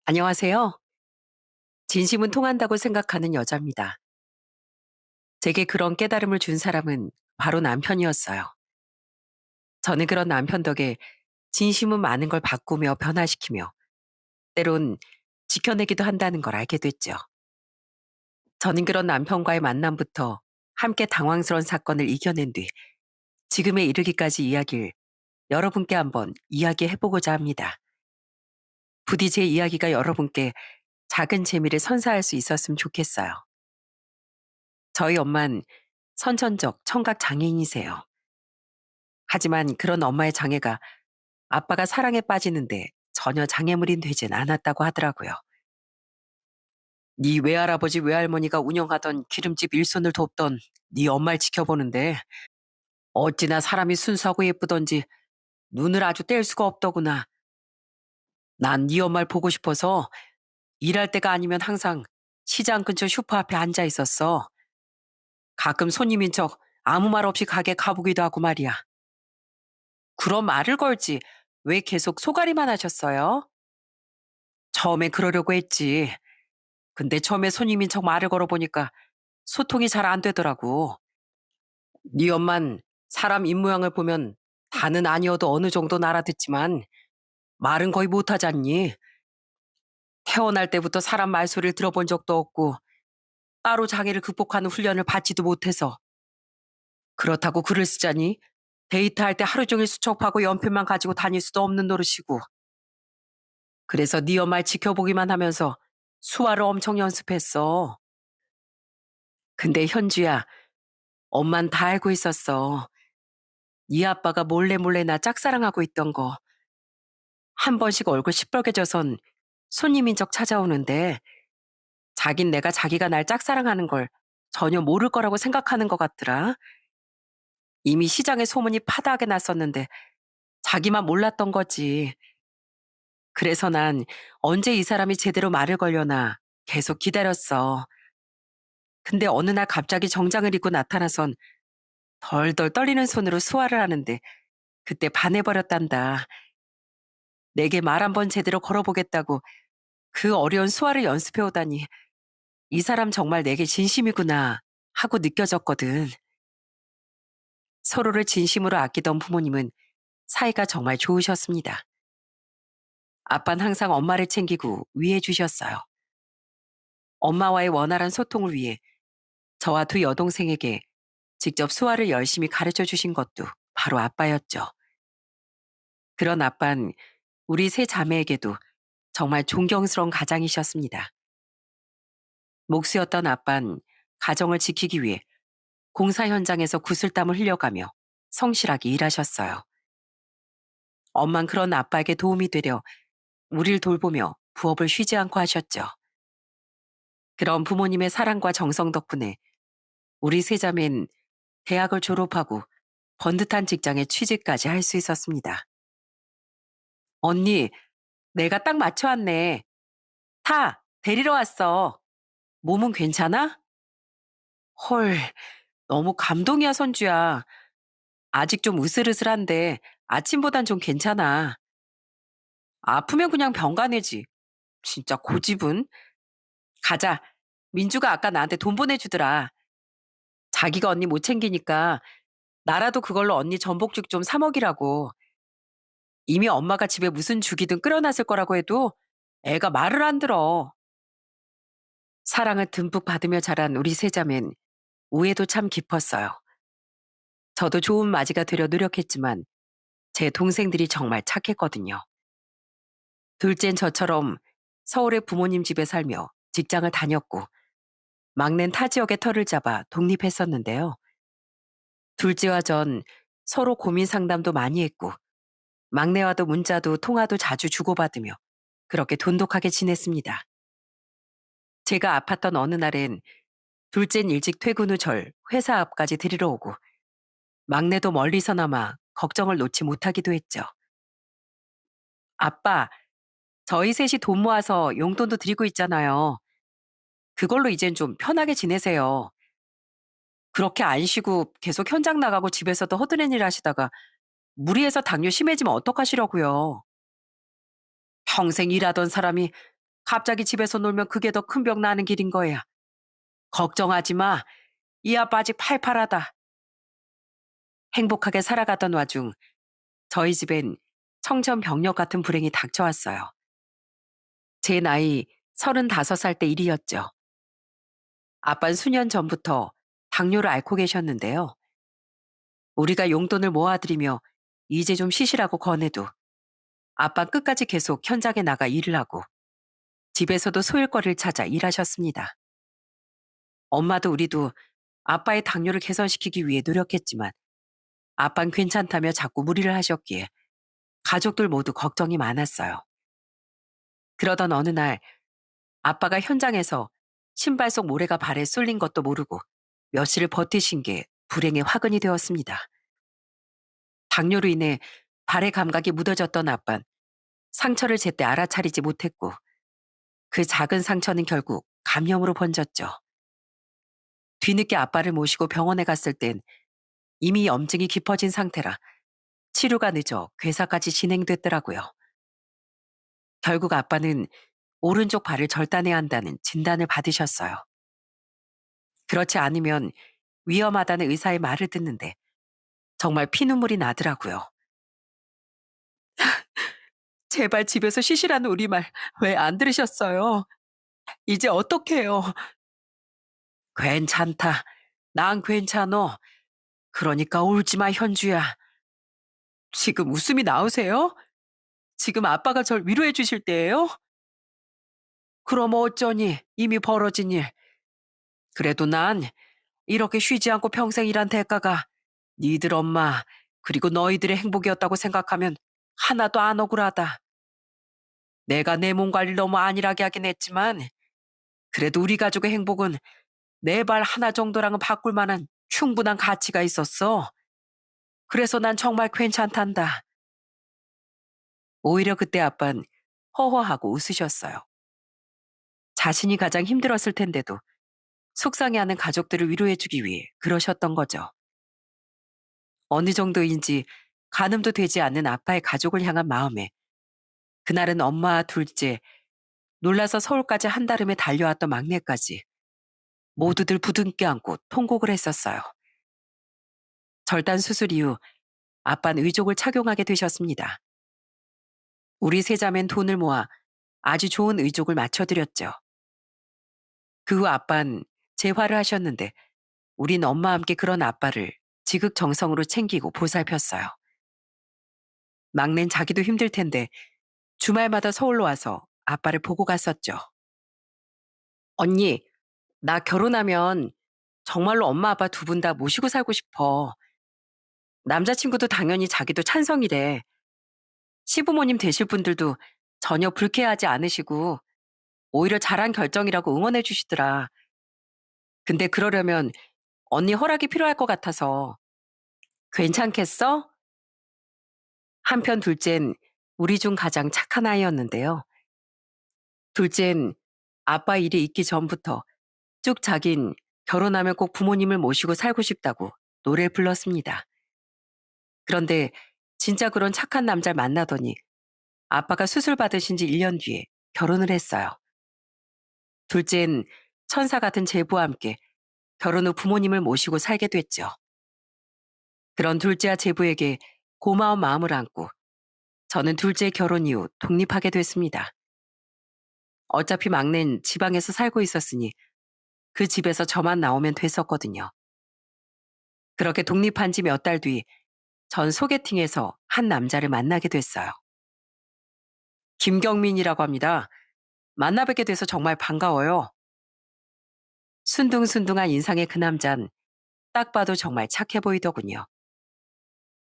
안녕하세요. 진심은 통한다고 생각하는 여자입니다. 제게 그런 깨달음을 준 사람은 바로 남편이었어요. 저는 그런 남편 덕에 진심은 많은 걸 바꾸며 변화시키며 때론 지켜내기도 한다는 걸 알게 됐죠. 저는 그런 남편과의 만남부터 함께 당황스러운 사건을 이겨낸 뒤 지금에 이르기까지 이야기를 여러분께 한번 이야기해보고자 합니다. 부디 제 이야기가 여러분께 작은 재미를 선사할 수 있었으면 좋겠어요. 저희 엄만 선천적 청각 장애인이세요. 하지만 그런 엄마의 장애가 아빠가 사랑에 빠지는데 전혀 장애물이 되진 않았다고 하더라고요. 네 외할아버지 외할머니가 운영하던 기름집 일손을 돕던 네 엄마를 지켜보는데 어찌나 사람이 순수하고 예쁘던지 눈을 아주 뗄 수가 없더구나. 난 네 엄마를 보고 싶어서 일할 때가 아니면 항상 시장 근처 슈퍼 앞에 앉아 있었어. 가끔 손님인 척 아무 말 없이 가게 가보기도 하고 말이야. 그런 말을 걸지 왜 계속 소가리만 하셨어요? 처음에 그러려고 했지. 근데 처음에 손님인 척 말을 걸어보니까 소통이 잘 안 되더라고. 네 엄만 사람 입모양을 보면 다는 아니어도 어느 정도는 알아듣지만 말은 거의 못하잖니. 태어날 때부터 사람 말소리를 들어본 적도 없고 따로 장애를 극복하는 훈련을 받지도 못해서 그렇다고 글을 쓰자니 데이트할 때 하루 종일 수첩하고 연필만 가지고 다닐 수도 없는 노릇이고 그래서 네 엄마를 지켜보기만 하면서 수화를 엄청 연습했어. 근데 현주야, 엄만 다 알고 있었어. 네 아빠가 몰래 몰래 나 짝사랑하고 있던 거. 한 번씩 얼굴 시뻘개져선 손님인 척 찾아오는데 자긴 내가 자기가 날 짝사랑하는 걸 전혀 모를 거라고 생각하는 것 같더라. 이미 시장에 소문이 파다하게 났었는데 자기만 몰랐던 거지. 그래서 난 언제 이 사람이 제대로 말을 걸려나 계속 기다렸어. 근데 어느 날 갑자기 정장을 입고 나타나선 덜덜 떨리는 손으로 수화를 하는데 그때 반해버렸단다. 내게 말 한번 제대로 걸어보겠다고 그 어려운 수화를 연습해 오다니 이 사람 정말 내게 진심이구나 하고 느껴졌거든. 서로를 진심으로 아끼던 부모님은 사이가 정말 좋으셨습니다. 아빠는 항상 엄마를 챙기고 위해 주셨어요. 엄마와의 원활한 소통을 위해 저와 두 여동생에게 직접 수화를 열심히 가르쳐 주신 것도 바로 아빠였죠. 그런 아빠는 우리 세 자매에게도 정말 존경스러운 가장이셨습니다. 목수였던 아빠는 가정을 지키기 위해 공사 현장에서 구슬땀을 흘려가며 성실하게 일하셨어요. 엄만 그런 아빠에게 도움이 되려 우릴 돌보며 부업을 쉬지 않고 하셨죠. 그런 부모님의 사랑과 정성 덕분에 우리 세자매는 대학을 졸업하고 번듯한 직장에 취직까지 할 수 있었습니다. 언니, 내가 딱 맞춰왔네. 타, 데리러 왔어. 몸은 괜찮아? 헐, 너무 감동이야, 선주야. 아직 좀 으슬으슬한데 아침보단 좀 괜찮아. 아프면 그냥 병 가내지. 진짜 고집은. 가자. 민주가 아까 나한테 돈 보내주더라. 자기가 언니 못 챙기니까 나라도 그걸로 언니 전복죽 좀 사 먹이라고. 이미 엄마가 집에 무슨 죽이든 끓여놨을 거라고 해도 애가 말을 안 들어. 사랑을 듬뿍 받으며 자란 우리 세자매는 우애도 참 깊었어요. 저도 좋은 맞이가 되려 노력했지만 제 동생들이 정말 착했거든요. 둘째는 저처럼 서울의 부모님 집에 살며 직장을 다녔고 막내는 타 지역의 터를 잡아 독립했었는데요. 둘째와 전 서로 고민 상담도 많이 했고 막내와도 문자도 통화도 자주 주고받으며 그렇게 돈독하게 지냈습니다. 제가 아팠던 어느 날엔 둘째는 일찍 퇴근 후 절 회사 앞까지 데리러 오고 막내도 멀리서나마 걱정을 놓지 못하기도 했죠. 아빠, 저희 셋이 돈 모아서 용돈도 드리고 있잖아요. 그걸로 이젠 좀 편하게 지내세요. 그렇게 안 쉬고 계속 현장 나가고 집에서도 허드렛 일 하시다가 무리해서 당뇨 심해지면 어떡하시려고요. 평생 일하던 사람이 갑자기 집에서 놀면 그게 더 큰 병 나는 길인 거야. 걱정하지 마. 이 아빠 아직 팔팔하다. 행복하게 살아가던 와중 저희 집엔 청천벽력 같은 불행이 닥쳐왔어요. 제 나이 35살 때 일이었죠. 아빠는 수년 전부터 당뇨를 앓고 계셨는데요. 우리가 용돈을 모아드리며 이제 좀 쉬시라고 권해도 아빠 끝까지 계속 현장에 나가 일을 하고 집에서도 소일거리를 찾아 일하셨습니다. 엄마도 우리도 아빠의 당뇨를 개선시키기 위해 노력했지만 아빠는 괜찮다며 자꾸 무리를 하셨기에 가족들 모두 걱정이 많았어요. 그러던 어느 날 아빠가 현장에서 신발 속 모래가 발에 쏠린 것도 모르고 며칠을 버티신 게 불행의 화근이 되었습니다. 당뇨로 인해 발의 감각이 무뎌졌던 아빤 상처를 제때 알아차리지 못했고 그 작은 상처는 결국 감염으로 번졌죠. 뒤늦게 아빠를 모시고 병원에 갔을 땐 이미 염증이 깊어진 상태라 치료가 늦어 괴사까지 진행됐더라고요. 결국 아빠는 오른쪽 발을 절단해야 한다는 진단을 받으셨어요. 그렇지 않으면 위험하다는 의사의 말을 듣는데 정말 피눈물이 나더라고요. 제발 집에서 쉬시라는 우리 말 왜 안 들으셨어요? 이제 어떡해요? 괜찮다. 난 괜찮어. 그러니까 울지 마, 현주야. 지금 웃음이 나오세요? 지금 아빠가 절 위로해 주실 때예요? 그럼 어쩌니? 이미 벌어진 일. 그래도 난 이렇게 쉬지 않고 평생 일한 대가가 니들 엄마 그리고 너희들의 행복이었다고 생각하면 하나도 안 억울하다. 내가 내 몸 관리를 너무 안일하게 하긴 했지만 그래도 우리 가족의 행복은 내 발 하나 정도랑은 바꿀 만한 충분한 가치가 있었어. 그래서 난 정말 괜찮단다. 오히려 그때 아빤 허허하고 웃으셨어요. 자신이 가장 힘들었을 텐데도 속상해하는 가족들을 위로해주기 위해 그러셨던 거죠. 어느 정도인지 가늠도 되지 않는 아빠의 가족을 향한 마음에 그날은 엄마와 둘째, 놀라서 서울까지 한달음에 달려왔던 막내까지 모두들 부둥켜 안고 통곡을 했었어요. 절단 수술 이후 아빠는 의족을 착용하게 되셨습니다. 우리 세자매는 돈을 모아 아주 좋은 의족을 맞춰드렸죠. 그 후 아빠는 재활을 하셨는데 우린 엄마와 함께 그런 아빠를 지극정성으로 챙기고 보살폈어요. 막내는 자기도 힘들 텐데 주말마다 서울로 와서 아빠를 보고 갔었죠. 언니, 나 결혼하면 정말로 엄마 아빠 두 분 다 모시고 살고 싶어. 남자친구도 당연히 자기도 찬성이래. 시부모님 되실 분들도 전혀 불쾌하지 않으시고 오히려 잘한 결정이라고 응원해 주시더라. 근데 그러려면 언니 허락이 필요할 것 같아서 괜찮겠어? 한편 둘째는 우리 중 가장 착한 아이였는데요. 둘째는 아빠 일이 있기 전부터 쭉 자긴 결혼하면 꼭 부모님을 모시고 살고 싶다고 노래를 불렀습니다. 그런데 진짜 그런 착한 남자를 만나더니 아빠가 수술 받으신 지 1년 뒤에 결혼을 했어요. 둘째는 천사 같은 제부와 함께 결혼 후 부모님을 모시고 살게 됐죠. 그런 둘째와 제부에게 고마운 마음을 안고 저는 둘째 결혼 이후 독립하게 됐습니다. 어차피 막내는 지방에서 살고 있었으니 그 집에서 저만 나오면 됐었거든요. 그렇게 독립한 지 몇 달 뒤 전 소개팅에서 한 남자를 만나게 됐어요. 김경민이라고 합니다. 만나 뵙게 돼서 정말 반가워요. 순둥순둥한 인상의 그 남잔 딱 봐도 정말 착해 보이더군요.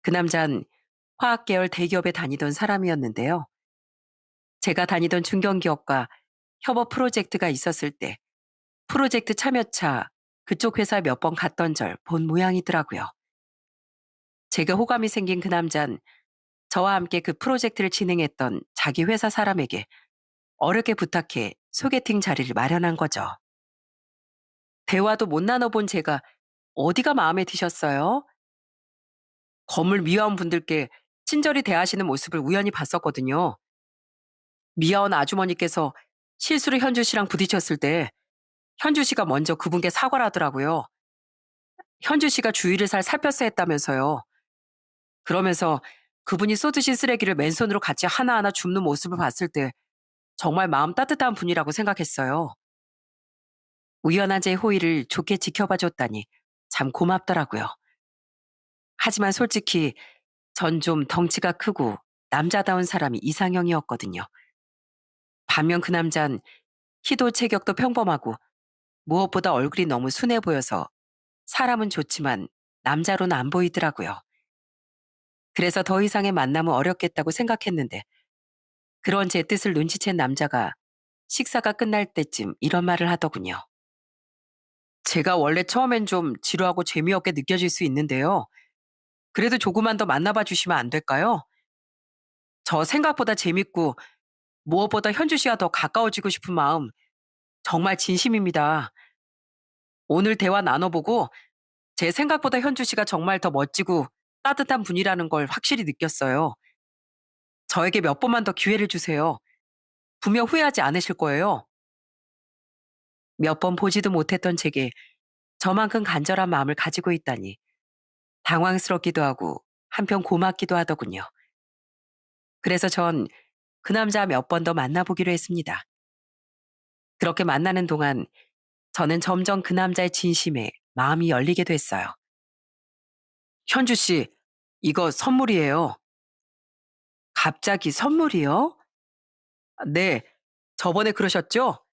그 남잔 화학 계열 대기업에 다니던 사람이었는데요. 제가 다니던 중견기업과 협업 프로젝트가 있었을 때 프로젝트 참여차 그쪽 회사 몇 번 갔던 절 본 모양이더라고요. 제가 호감이 생긴 그 남잔 저와 함께 그 프로젝트를 진행했던 자기 회사 사람에게 어렵게 부탁해 소개팅 자리를 마련한 거죠. 대화도 못 나눠본 제가 어디가 마음에 드셨어요? 건물 미화원분들께 친절히 대하시는 모습을 우연히 봤었거든요. 미화원 아주머니께서 실수로 현주 씨랑 부딪혔을 때 현주 씨가 먼저 그분께 사과를 하더라고요. 현주 씨가 주의를 잘 살폈어야 했다면서요. 그러면서 그분이 쏟으신 쓰레기를 맨손으로 같이 하나하나 줍는 모습을 봤을 때 정말 마음 따뜻한 분이라고 생각했어요. 우연한 제 호의를 좋게 지켜봐 줬다니 참 고맙더라고요. 하지만 솔직히 전 좀 덩치가 크고 남자다운 사람이 이상형이었거든요. 반면 그 남잔 키도 체격도 평범하고 무엇보다 얼굴이 너무 순해 보여서 사람은 좋지만 남자로는 안 보이더라고요. 그래서 더 이상의 만남은 어렵겠다고 생각했는데 그런 제 뜻을 눈치챈 남자가 식사가 끝날 때쯤 이런 말을 하더군요. 제가 원래 처음엔 좀 지루하고 재미없게 느껴질 수 있는데요. 그래도 조금만 더 만나봐 주시면 안 될까요? 저 생각보다 재밌고 무엇보다 현주 씨와 더 가까워지고 싶은 마음 정말 진심입니다. 오늘 대화 나눠보고 제 생각보다 현주 씨가 정말 더 멋지고 따뜻한 분이라는 걸 확실히 느꼈어요. 저에게 몇 번만 더 기회를 주세요. 분명 후회하지 않으실 거예요. 몇 번 보지도 못했던 제게 저만큼 간절한 마음을 가지고 있다니 당황스럽기도 하고 한편 고맙기도 하더군요. 그래서 전 그 남자 몇 번 더 만나보기로 했습니다. 그렇게 만나는 동안 저는 점점 그 남자의 진심에 마음이 열리게 됐어요. 현주 씨, 이거 선물이에요. 갑자기 선물이요? 네, 저번에 그러셨죠?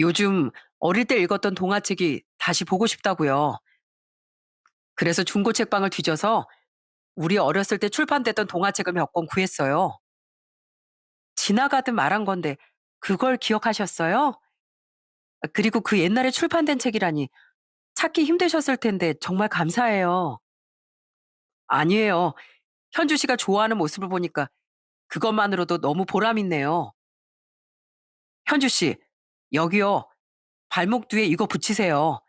요즘 어릴 때 읽었던 동화책이 다시 보고 싶다고요. 그래서 중고책방을 뒤져서 우리 어렸을 때 출판됐던 동화책을 몇 권 구했어요. 지나가듯 말한 건데 그걸 기억하셨어요? 그리고 그 옛날에 출판된 책이라니 찾기 힘드셨을 텐데 정말 감사해요. 아니에요. 현주 씨가 좋아하는 모습을 보니까 그것만으로도 너무 보람있네요. 현주 씨, 여기요. 발목 뒤에 이거 붙이세요.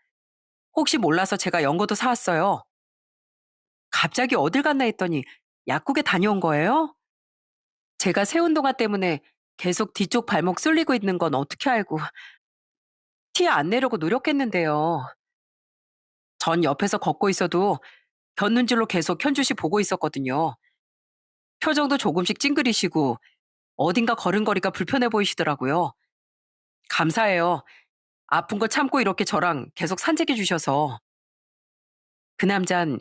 혹시 몰라서 제가 연고도 사왔어요. 갑자기 어딜 갔나 했더니 약국에 다녀온 거예요? 제가 새 운동화 때문에 계속 뒤쪽 발목 쏠리고 있는 건 어떻게 알고 티 안 내려고 노력했는데요. 전 옆에서 걷고 있어도 곁눈질로 계속 현주 씨 보고 있었거든요. 표정도 조금씩 찡그리시고 어딘가 걸음걸이가 불편해 보이시더라고요. 감사해요. 아픈 거 참고 이렇게 저랑 계속 산책해 주셔서. 그 남잔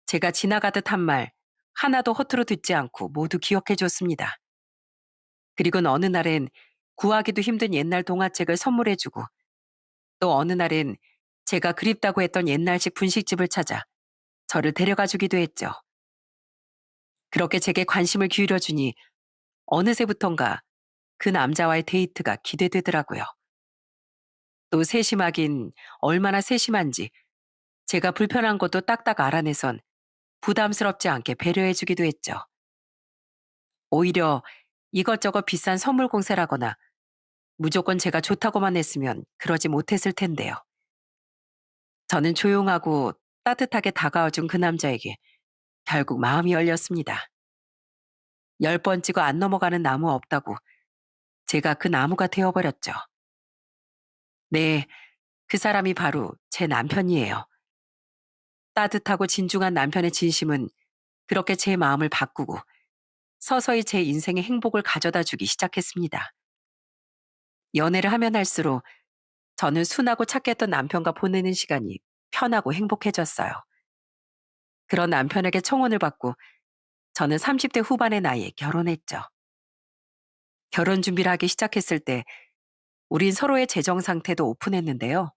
제가 지나가듯 한 말 하나도 허투루 듣지 않고 모두 기억해 줬습니다. 그리고는 어느 날엔 구하기도 힘든 옛날 동화책을 선물해 주고 또 어느 날엔 제가 그립다고 했던 옛날식 분식집을 찾아 저를 데려가 주기도 했죠. 그렇게 제게 관심을 기울여 주니 어느새부턴가 그 남자와의 데이트가 기대되더라고요. 또 세심하긴 얼마나 세심한지 제가 불편한 것도 딱딱 알아내선 부담스럽지 않게 배려해 주기도 했죠. 오히려 이것저것 비싼 선물 공세라거나 무조건 제가 좋다고만 했으면 그러지 못했을 텐데요. 저는 조용하고 따뜻하게 다가와준 그 남자에게 결국 마음이 열렸습니다. 10번 찍어 안 넘어가는 나무 없다고 제가 그 나무가 되어버렸죠. 네, 그 사람이 바로 제 남편이에요. 따뜻하고 진중한 남편의 진심은 그렇게 제 마음을 바꾸고 서서히 제 인생의 행복을 가져다 주기 시작했습니다. 연애를 하면 할수록 저는 순하고 착했던 남편과 보내는 시간이 편하고 행복해졌어요. 그런 남편에게 청혼을 받고 저는 30대 후반의 나이에 결혼했죠. 결혼 준비를 하기 시작했을 때 우린 서로의 재정 상태도 오픈했는데요.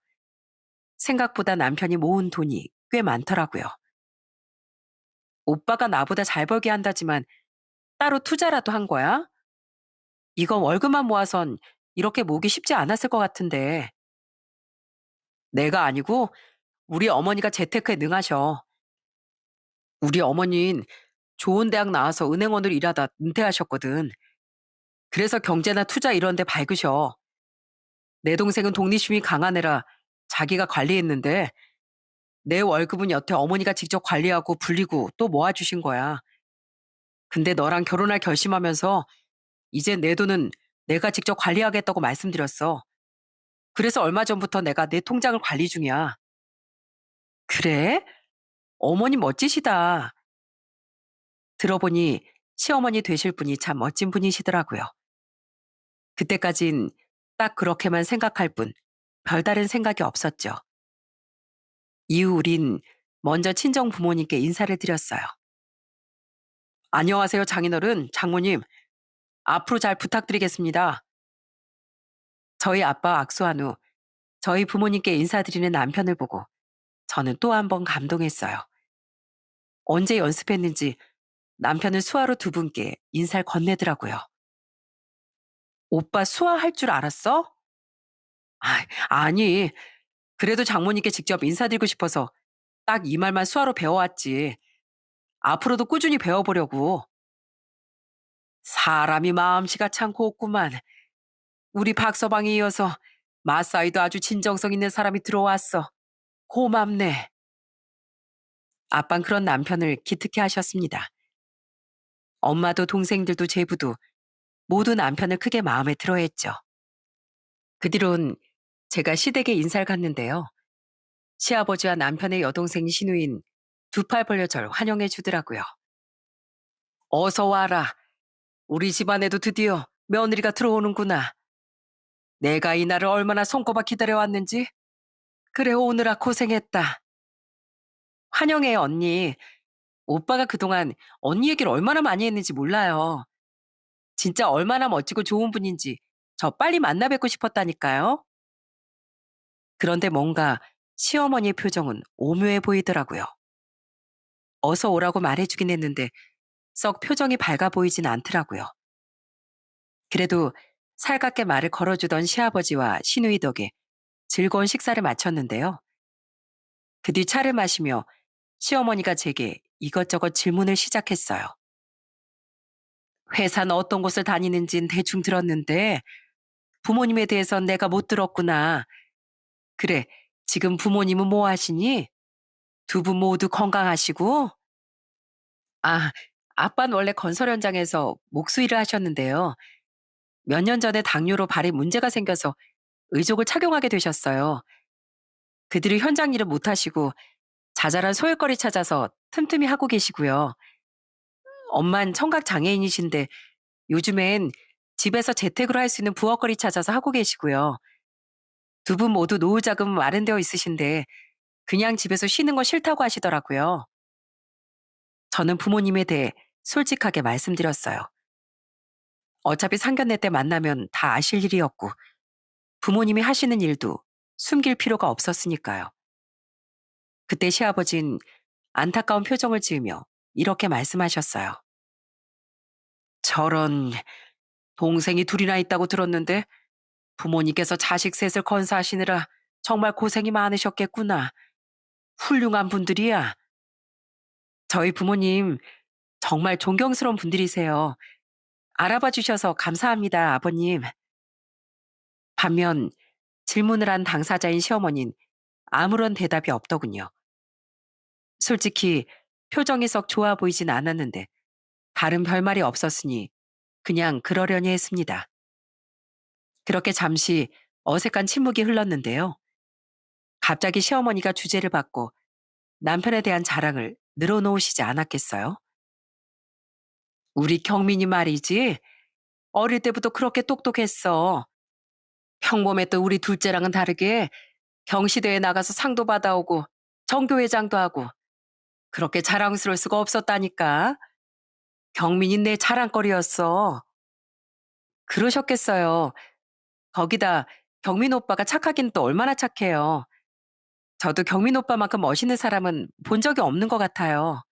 생각보다 남편이 모은 돈이 꽤 많더라고요. 오빠가 나보다 잘 벌게 한다지만 따로 투자라도 한 거야? 이건 월급만 모아선 이렇게 모으기 쉽지 않았을 것 같은데. 내가 아니고 우리 어머니가 재테크에 능하셔. 우리 어머니는 좋은 대학 나와서 은행원으로 일하다 은퇴하셨거든. 그래서 경제나 투자 이런 데 밝으셔. 내 동생은 독립심이 강한 애라 자기가 관리했는데 내 월급은 여태 어머니가 직접 관리하고 불리고 또 모아주신 거야. 근데 너랑 결혼할 결심하면서 이제 내 돈은 내가 직접 관리하겠다고 말씀드렸어. 그래서 얼마 전부터 내가 내 통장을 관리 중이야. 그래? 어머니 멋지시다. 들어보니 시어머니 되실 분이 참 멋진 분이시더라고요. 그때까진 딱 그렇게만 생각할 뿐 별다른 생각이 없었죠. 이후 우린 먼저 친정 부모님께 인사를 드렸어요. 안녕하세요, 장인어른, 장모님. 앞으로 잘 부탁드리겠습니다. 저희 아빠 악수한 후 저희 부모님께 인사드리는 남편을 보고 저는 또 한 번 감동했어요. 언제 연습했는지 남편은 수화로 두 분께 인사를 건네더라고요. 오빠 수화할 줄 알았어? 아, 아니. 그래도 장모님께 직접 인사드리고 싶어서 딱 이 말만 수화로 배워왔지. 앞으로도 꾸준히 배워보려고. 사람이 마음씨가 참 곱구만. 우리 박서방에 이어서 마사이도 아주 진정성 있는 사람이 들어왔어. 고맙네. 아빤 그런 남편을 기특해 하셨습니다. 엄마도 동생들도 제부도 모두 남편을 크게 마음에 들어했죠. 그 뒤론 제가 시댁에 인사를 갔는데요. 시아버지와 남편의 여동생 시누인 두 팔 벌려 절 환영해 주더라고요. 어서 와라. 우리 집안에도 드디어 며느리가 들어오는구나. 내가 이 날을 얼마나 손꼽아 기다려왔는지. 그래 오느라 고생했다. 환영해 언니. 오빠가 그동안 언니 얘기를 얼마나 많이 했는지 몰라요. 진짜 얼마나 멋지고 좋은 분인지 저 빨리 만나 뵙고 싶었다니까요. 그런데 뭔가 시어머니의 표정은 오묘해 보이더라고요. 어서 오라고 말해주긴 했는데 썩 표정이 밝아 보이진 않더라고요. 그래도 살갑게 말을 걸어주던 시아버지와 시누이 덕에 즐거운 식사를 마쳤는데요. 그 뒤 차를 마시며 시어머니가 제게 이것저것 질문을 시작했어요. 회사는 어떤 곳을 다니는진 대충 들었는데 부모님에 대해선 내가 못 들었구나. 그래, 지금 부모님은 뭐 하시니? 두 분 모두 건강하시고? 아, 아빠는 원래 건설 현장에서 목수일을 하셨는데요. 몇 년 전에 당뇨로 발에 문제가 생겨서 의족을 착용하게 되셨어요. 그들이 현장 일을 못 하시고 자잘한 소일거리 찾아서 틈틈이 하고 계시고요. 엄만 청각 장애인이신데 요즘엔 집에서 재택으로 할 수 있는 부엌거리 찾아서 하고 계시고요. 두 분 모두 노후 자금은 마련되어 있으신데 그냥 집에서 쉬는 거 싫다고 하시더라고요. 저는 부모님에 대해 솔직하게 말씀드렸어요. 어차피 상견례 때 만나면 다 아실 일이었고 부모님이 하시는 일도 숨길 필요가 없었으니까요. 그때 시아버진 안타까운 표정을 지으며 이렇게 말씀하셨어요. 저런 동생이 둘이나 있다고 들었는데 부모님께서 자식 셋을 건사하시느라 정말 고생이 많으셨겠구나. 훌륭한 분들이야. 저희 부모님 정말 존경스러운 분들이세요. 알아봐 주셔서 감사합니다, 아버님. 반면 질문을 한 당사자인 시어머니는 아무런 대답이 없더군요. 솔직히 표정이 썩 좋아 보이진 않았는데 다른 별말이 없었으니 그냥 그러려니 했습니다. 그렇게 잠시 어색한 침묵이 흘렀는데요. 갑자기 시어머니가 주제를 바꿔 남편에 대한 자랑을 늘어놓으시지 않았겠어요? 우리 경민이 말이지. 어릴 때부터 그렇게 똑똑했어. 평범했던 우리 둘째랑은 다르게 경시대회 나가서 상도 받아오고 전교회장도 하고 그렇게 자랑스러울 수가 없었다니까. 경민이 내 자랑거리였어. 그러셨겠어요. 거기다 경민 오빠가 착하긴 또 얼마나 착해요. 저도 경민 오빠만큼 멋있는 사람은 본 적이 없는 것 같아요.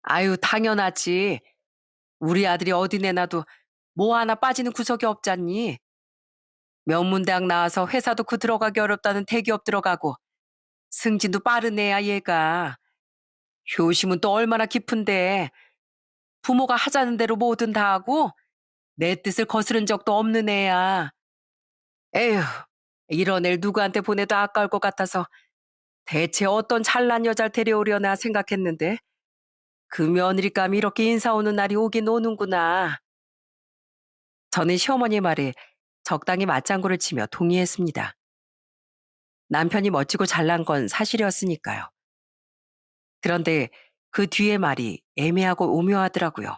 아유, 당연하지. 우리 아들이 어디 내놔도 뭐 하나 빠지는 구석이 없잖니. 명문대학 나와서 회사도 그 들어가기 어렵다는 대기업 들어가고 승진도 빠른 애야 얘가. 효심은 또 얼마나 깊은데 부모가 하자는 대로 뭐든 다 하고 내 뜻을 거스른 적도 없는 애야. 에휴, 이런 애를 누구한테 보내도 아까울 것 같아서 대체 어떤 잘난 여자를 데려오려나 생각했는데 그 며느리감이 이렇게 인사 오는 날이 오긴 오는구나. 저는 시어머니 말에 적당히 맞장구를 치며 동의했습니다. 남편이 멋지고 잘난 건 사실이었으니까요. 그런데 그 뒤의 말이 애매하고 오묘하더라고요.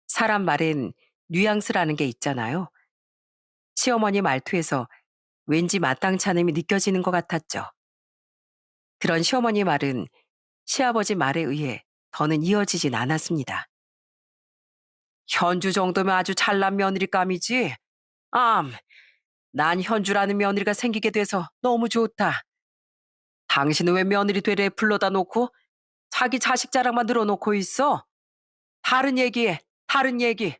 사람 말엔 뉘앙스라는 게 있잖아요. 시어머니 말투에서 왠지 마땅치 않음이 느껴지는 것 같았죠. 그런 시어머니 말은 시아버지 말에 의해 더는 이어지진 않았습니다. 현주 정도면 아주 잘난 며느리감이지. 암, 난 현주라는 며느리가 생기게 돼서 너무 좋다. 당신은 왜 며느리 되레 불러다 놓고 자기 자식 자랑만 늘어놓고 있어? 다른 얘기해, 다른 얘기.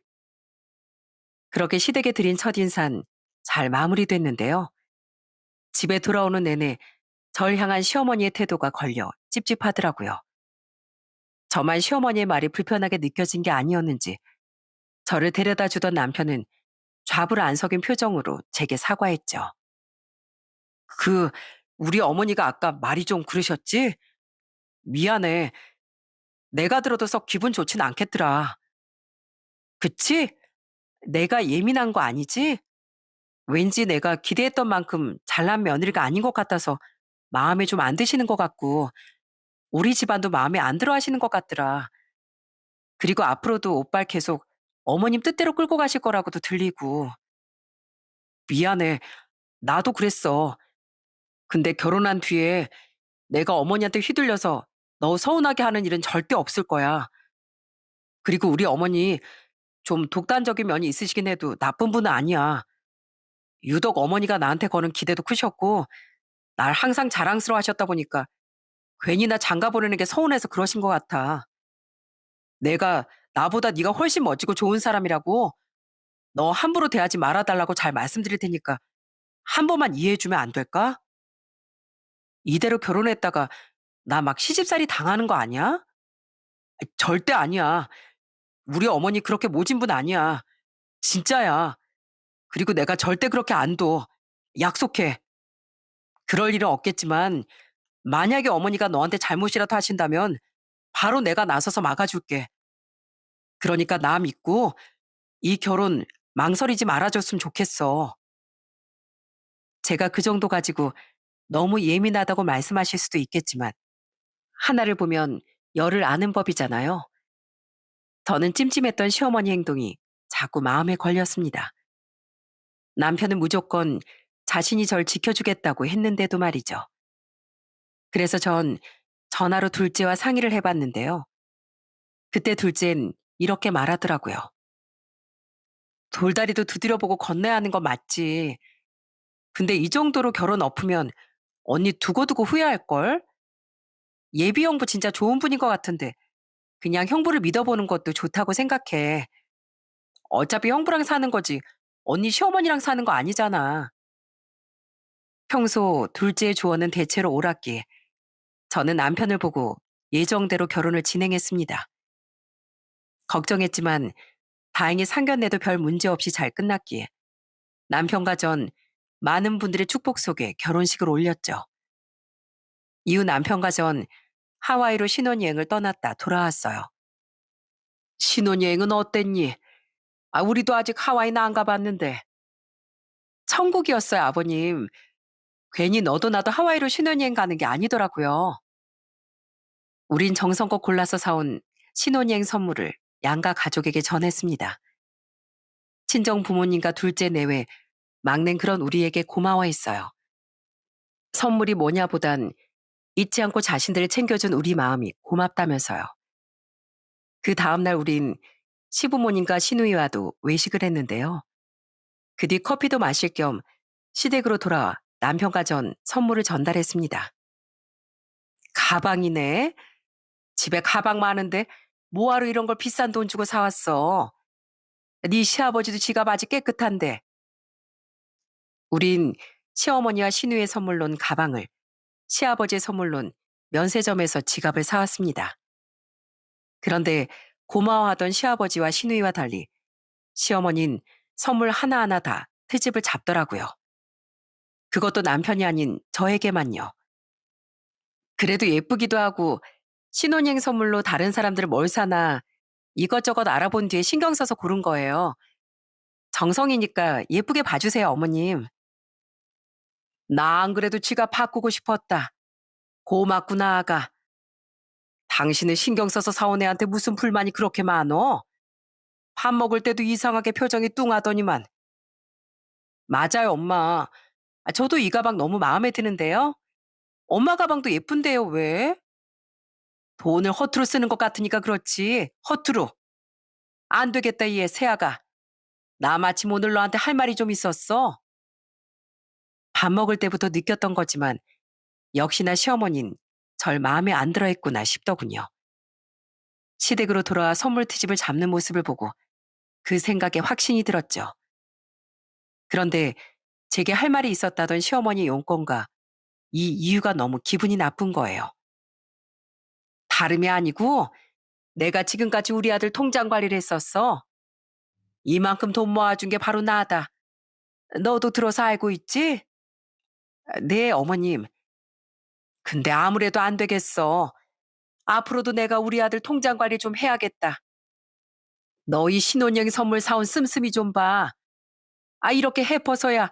그렇게 시댁에 들인 첫인산 잘 마무리됐는데요. 집에 돌아오는 내내 절 향한 시어머니의 태도가 걸려 찝찝하더라고요. 저만 시어머니의 말이 불편하게 느껴진 게 아니었는지 저를 데려다 주던 남편은 좌불 안 석인 표정으로 제게 사과했죠. 그, 우리 어머니가 아까 말이 좀 그러셨지? 미안해. 내가 들어도 썩 기분 좋진 않겠더라. 그치? 내가 예민한 거 아니지? 왠지 내가 기대했던 만큼 잘난 며느리가 아닌 것 같아서 마음에 좀 안 드시는 것 같고, 우리 집안도 마음에 안 들어 하시는 것 같더라. 그리고 앞으로도 오빠를 계속 어머님 뜻대로 끌고 가실 거라고도 들리고. 미안해. 나도 그랬어. 근데 결혼한 뒤에 내가 어머니한테 휘둘려서 너 서운하게 하는 일은 절대 없을 거야. 그리고 우리 어머니 좀 독단적인 면이 있으시긴 해도 나쁜 분은 아니야. 유독 어머니가 나한테 거는 기대도 크셨고, 날 항상 자랑스러워 하셨다 보니까 괜히 나 장가 보내는 게 서운해서 그러신 것 같아. 내가 나보다 네가 훨씬 멋지고 좋은 사람이라고 너 함부로 대하지 말아달라고 잘 말씀드릴 테니까 한 번만 이해해주면 안 될까? 이대로 결혼했다가 나 막 시집살이 당하는 거 아니야? 절대 아니야. 우리 어머니 그렇게 모진 분 아니야. 진짜야. 그리고 내가 절대 그렇게 안 둬. 약속해. 그럴 일은 없겠지만 만약에 어머니가 너한테 잘못이라도 하신다면 바로 내가 나서서 막아줄게. 그러니까 나 믿고 이 결혼 망설이지 말아줬으면 좋겠어. 제가 그 정도 가지고 너무 예민하다고 말씀하실 수도 있겠지만 하나를 보면 열을 아는 법이잖아요. 저는 찜찜했던 시어머니 행동이 자꾸 마음에 걸렸습니다. 남편은 무조건 자신이 절 지켜주겠다고 했는데도 말이죠. 그래서 전 전화로 둘째와 상의를 해봤는데요. 그때 둘째는 이렇게 말하더라고요. 돌다리도 두드려보고 건너야 하는 건 맞지. 근데 이 정도로 결혼 엎으면 언니 두고두고 후회할걸? 예비 형부 진짜 좋은 분인 것 같은데 그냥 형부를 믿어보는 것도 좋다고 생각해. 어차피 형부랑 사는 거지 언니 시어머니랑 사는 거 아니잖아. 평소 둘째의 조언은 대체로 옳았기에 저는 남편을 보고 예정대로 결혼을 진행했습니다. 걱정했지만 다행히 상견례도 별 문제 없이 잘 끝났기에 남편과 전 많은 분들의 축복 속에 결혼식을 올렸죠. 이후 남편과 전 하와이로 신혼여행을 떠났다 돌아왔어요. 신혼여행은 어땠니? 아, 우리도 아직 하와이는 안 가봤는데. 천국이었어요, 아버님. 괜히 너도 나도 하와이로 신혼여행 가는 게 아니더라고요. 우린 정성껏 골라서 사온 신혼여행 선물을 양가 가족에게 전했습니다. 친정 부모님과 둘째 내외, 막낸 그런 우리에게 고마워했어요. 선물이 뭐냐보단 잊지 않고 자신들을 챙겨준 우리 마음이 고맙다면서요. 그 다음날 우린 시부모님과 시누이와도 외식을 했는데요. 그 뒤 커피도 마실 겸 시댁으로 돌아와 남편과 전 선물을 전달했습니다. 가방이네. 집에 가방 많은데 뭐하러 이런 걸 비싼 돈 주고 사왔어. 네 시아버지도 지갑 아직 깨끗한데. 우린 시어머니와 시누이의 선물로는 가방을, 시아버지의 선물로는 면세점에서 지갑을 사왔습니다. 그런데 고마워하던 시아버지와 시누이와 달리 시어머니는 선물 하나하나 다 트집을 잡더라고요. 그것도 남편이 아닌 저에게만요. 그래도 예쁘기도 하고 신혼여행 선물로 다른 사람들 뭘 사나 이것저것 알아본 뒤에 신경 써서 고른 거예요. 정성이니까 예쁘게 봐주세요, 어머님. 나 안 그래도 지갑 바꾸고 싶었다. 고맙구나, 아가. 당신은 신경 써서 사온 애한테 무슨 불만이 그렇게 많어? 밥 먹을 때도 이상하게 표정이 뚱하더니만. 맞아요, 엄마. 저도 이 가방 너무 마음에 드는데요. 엄마 가방도 예쁜데요, 왜? 돈을 허투루 쓰는 것 같으니까 그렇지. 허투루. 안 되겠다, 얘 새아가. 나 마침 오늘 너한테 할 말이 좀 있었어. 밥 먹을 때부터 느꼈던 거지만 역시나 시어머니는 절 마음에 안 들어 했구나 싶더군요. 시댁으로 돌아와 선물 트집을 잡는 모습을 보고 그 생각에 확신이 들었죠. 그런데 제게 할 말이 있었다던 시어머니 용건과 이 이유가 너무 기분이 나쁜 거예요. 다름이 아니고 내가 지금까지 우리 아들 통장 관리를 했었어. 이만큼 돈 모아준 게 바로 나다. 너도 들어서 알고 있지? 네, 어머님. 근데 아무래도 안 되겠어. 앞으로도 내가 우리 아들 통장 관리 좀 해야겠다. 너희 신혼여행 선물 사온 씀씀이 좀 봐. 이렇게 해퍼서야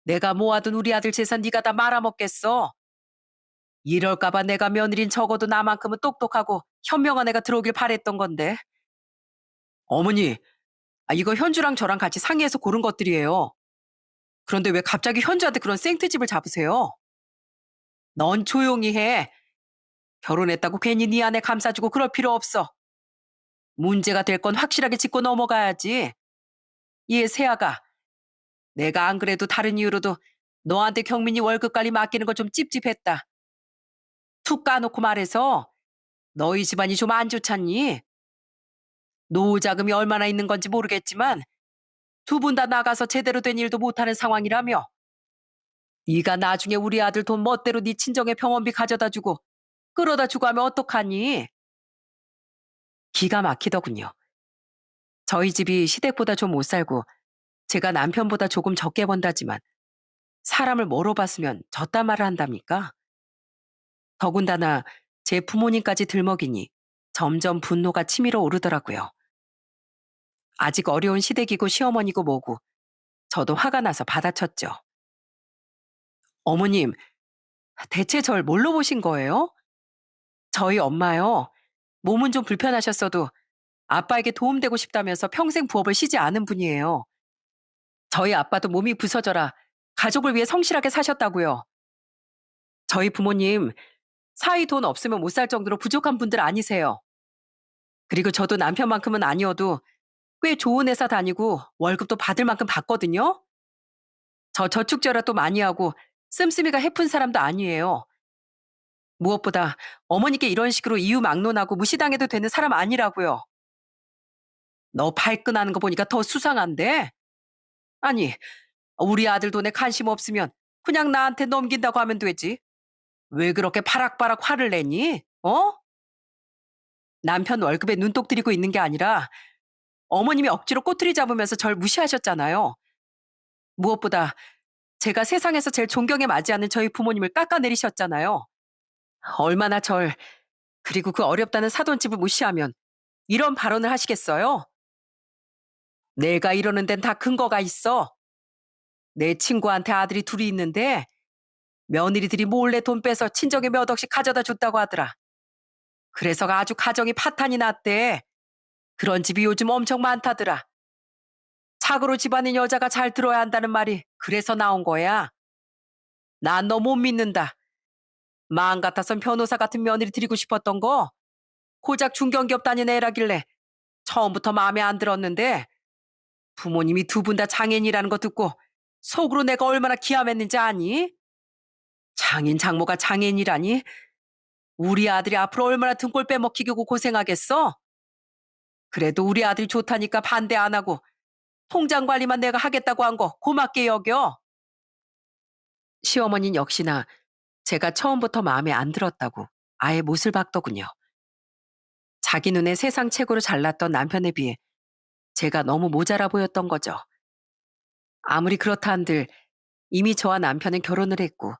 내가 모아둔 우리 아들 재산 네가 다 말아먹겠어. 이럴까 봐 내가 며느린 적어도 나만큼은 똑똑하고 현명한 애가 들어오길 바랬던 건데. 어머니, 이거 현주랑 저랑 같이 상의해서 고른 것들이에요. 그런데 왜 갑자기 현주한테 그런 생트집을 잡으세요? 넌 조용히 해. 결혼했다고 괜히 네 아내 감싸주고 그럴 필요 없어. 문제가 될 건 확실하게 짚고 넘어가야지. 얘 세아가 내가 안 그래도 다른 이유로도 너한테 경민이 월급 관리 맡기는 거 좀 찝찝했다. 툭 까놓고 말해서 너희 집안이 좀 안 좋잖니? 노후 자금이 얼마나 있는 건지 모르겠지만 두 분 다 나가서 제대로 된 일도 못하는 상황이라며. 네가 나중에 우리 아들 돈 멋대로 네 친정에 병원비 가져다 주고 끌어다 주고 하면 어떡하니? 기가 막히더군요. 저희 집이 시댁보다 좀 못 살고 제가 남편보다 조금 적게 번다지만 사람을 뭐로 봤으면 저딴 말을 한답니까? 더군다나 제 부모님까지 들먹이니 점점 분노가 치밀어 오르더라고요. 아직 어려운 시댁이고 시어머니고 뭐고 저도 화가 나서 받아쳤죠. 어머님, 대체 절 뭘로 보신 거예요? 저희 엄마요. 몸은 좀 불편하셨어도 아빠에게 도움되고 싶다면서 평생 부업을 쉬지 않은 분이에요. 저희 아빠도 몸이 부서져라 가족을 위해 성실하게 사셨다고요. 저희 부모님 사위 돈 없으면 못 살 정도로 부족한 분들 아니세요. 그리고 저도 남편만큼은 아니어도 꽤 좋은 회사 다니고 월급도 받을 만큼 받거든요. 저 저축저축도 많이 하고 씀씀이가 해픈 사람도 아니에요. 무엇보다 어머니께 이런 식으로 이유 막론하고 무시당해도 되는 사람 아니라고요. 너 발끈하는 거 보니까 더 수상한데? 아니, 우리 아들 돈에 관심 없으면 그냥 나한테 넘긴다고 하면 되지. 왜 그렇게 바락바락 화를 내니? 어? 남편 월급에 눈독 들이고 있는 게 아니라 어머님이 억지로 꼬투리 잡으면서 절 무시하셨잖아요. 무엇보다 제가 세상에서 제일 존경에 맞지 않는 저희 부모님을 깎아내리셨잖아요. 얼마나 절, 그리고 그 어렵다는 사돈집을 무시하면 이런 발언을 하시겠어요? 내가 이러는 데는 다 근거가 있어. 내 친구한테 아들이 둘이 있는데 며느리들이 몰래 돈 빼서 친정에 몇 억씩 가져다 줬다고 하더라. 그래서 아주 가정이 파탄이 났대. 그런 집이 요즘 엄청 많다더라. 착으로 집안인 여자가 잘 들어야 한다는 말이 그래서 나온 거야. 난 너 못 믿는다. 마음 같아선 변호사 같은 며느리 드리고 싶었던 거 고작 중견기업 다니는 애라길래 처음부터 마음에 안 들었는데 부모님이 두 분 다 장애인이라는 거 듣고 속으로 내가 얼마나 기함했는지 아니? 장인 장모가 장애인이라니? 우리 아들이 앞으로 얼마나 등골 빼먹히고 고생하겠어? 그래도 우리 아들이 좋다니까 반대 안 하고 통장 관리만 내가 하겠다고 한 거 고맙게 여겨. 시어머니는 역시나 제가 처음부터 마음에 안 들었다고 아예 못을 박더군요. 자기 눈에 세상 최고로 잘났던 남편에 비해 제가 너무 모자라 보였던 거죠. 아무리 그렇다 한들 이미 저와 남편은 결혼을 했고